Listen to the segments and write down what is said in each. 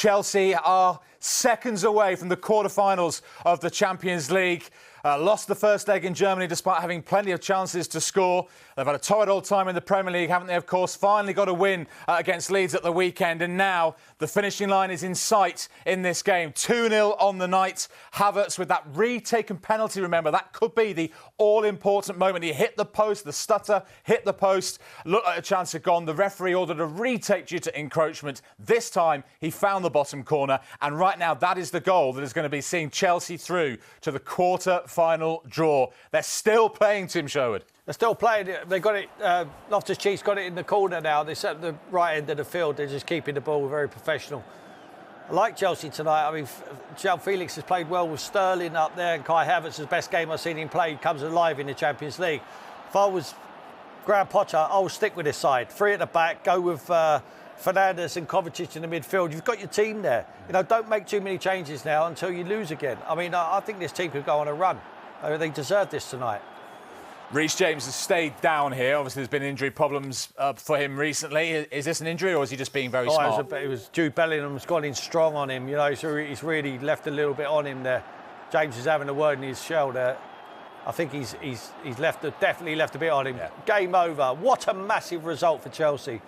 Chelsea are seconds away from the quarter-finals of the Champions League. Lost the first leg in Germany despite having plenty of chances to score. They've had a torrid old time in the Premier League, haven't they, of course? Finally got a win against Leeds at the weekend. And now the finishing line is in sight in this game. 2-0 on the night. Havertz with that retaken penalty, remember. That could be the all-important moment. He hit the post, the stutter, hit the post. Looked like a chance had gone. The referee ordered a retake due to encroachment. This time he found the bottom corner. And right now that is the goal that is going to be seeing Chelsea through to the quarter-final draw. They're still playing, Tim Sherwood. They're still playing it. They got it. Loftus-Cheek's got it in the corner now. They're at the right end of the field. They're just keeping the ball very professional. I like Chelsea tonight. I mean, João Felix has played well with Sterling up there, and Kai Havertz, the best game I've seen him play, comes alive in the Champions League. If I was Graham Potter, I would stick with this side. Three at the back, go with Fernandes and Kovacic in the midfield. You've got your team there. You know, don't make too many changes now until you lose again. I mean, I think this team could go on a run. They deserve this tonight. Reece James has stayed down here. Obviously, there's been injury problems for him recently. Is this an injury, or is he just being very smart? It was Jude Bellingham's gone in strong on him. You know, so he's really left a little bit on him there. James is having a word in his shell there. I think he's definitely left a bit on him. Yeah. Game over. What a massive result for Chelsea.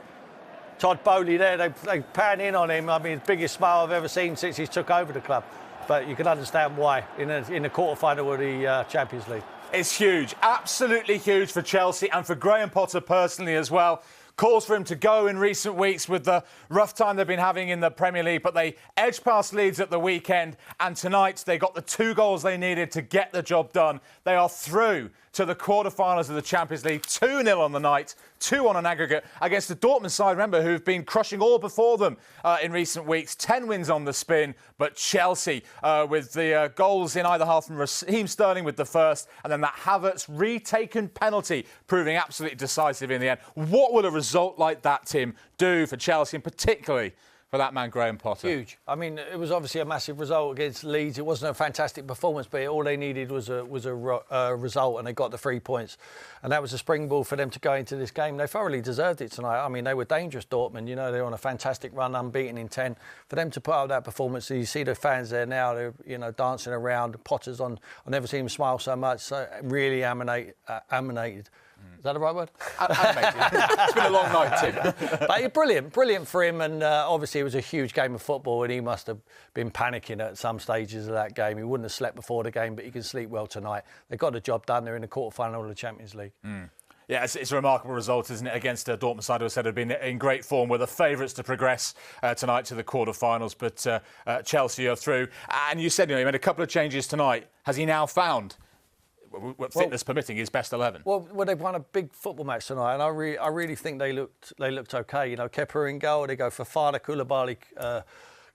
Todd Bowley there, they pan in on him. I mean, the biggest smile I've ever seen since he took over the club. But you can understand why in the quarter-final of the Champions League. It's huge, absolutely huge for Chelsea and for Graham Potter personally as well. Calls for him to go in recent weeks with the rough time they've been having in the Premier League, but they edged past Leeds at the weekend, and tonight they got the 2 goals they needed to get the job done. They are through to the quarter-finals of the Champions League. 2-0 on the night, 2 on an aggregate against the Dortmund side, remember, who've been crushing all before them in recent weeks. 10 wins on the spin, but Chelsea with the goals in either half from Raheem Sterling with the first, and then that Havertz retaken penalty proving absolutely decisive in the end. What will a result like that, Tim, do for Chelsea, and particularly for that man, Graham Potter? Huge. I mean, it was obviously a massive result against Leeds. It wasn't a fantastic performance, but all they needed was a result, and they got the 3 points. And that was a springboard for them to go into this game. They thoroughly deserved it tonight. I mean, they were dangerous, Dortmund. You know, they're on a fantastic run, unbeaten in 10. For them to put out that performance, you see the fans there now, they're, you know, dancing around. Potter's on. I've never seen him smile so much. So really emanated. Is that the right word? It's been a long night, Tim. But brilliant for him. And obviously it was a huge game of football, and he must have been panicking at some stages of that game. He wouldn't have slept before the game, but he can sleep well tonight. They got the job done. They're in the quarter-final of the Champions League. Yeah, it's a remarkable result, isn't it, against a Dortmund side who said had been in great form, were the favourites to progress tonight to the quarter-finals, but Chelsea are through. And you said, you know, he made a couple of changes tonight. Has he now found, fitness permitting, his best 11? Well, they've won a big football match tonight, and I really think they looked OK. You know, Kepa in goal, they go for Fada, Koulibaly,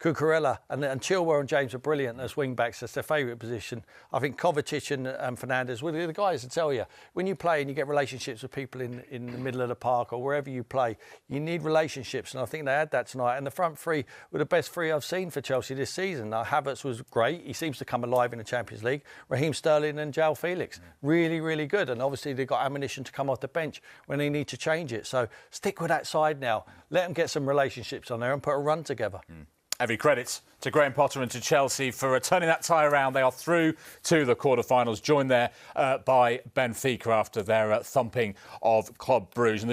Cucurella, and Chilwell and James are brilliant as wing-backs. That's their favourite position. I think Kovacic and Fernandes, well, the guys will tell you, when you play and you get relationships with people in the middle of the park or wherever you play, you need relationships, and I think they had that tonight. And the front three were the best three I've seen for Chelsea this season. Now, Havertz was great. He seems to come alive in the Champions League. Raheem Sterling and João Felix, really good. And obviously they've got ammunition to come off the bench when they need to change it. So stick with that side now. Let them get some relationships on there and put a run together. Every credit to Graham Potter and to Chelsea for turning that tie around. They are through to the quarter-finals, joined there by Benfica after their thumping of Club Brugge.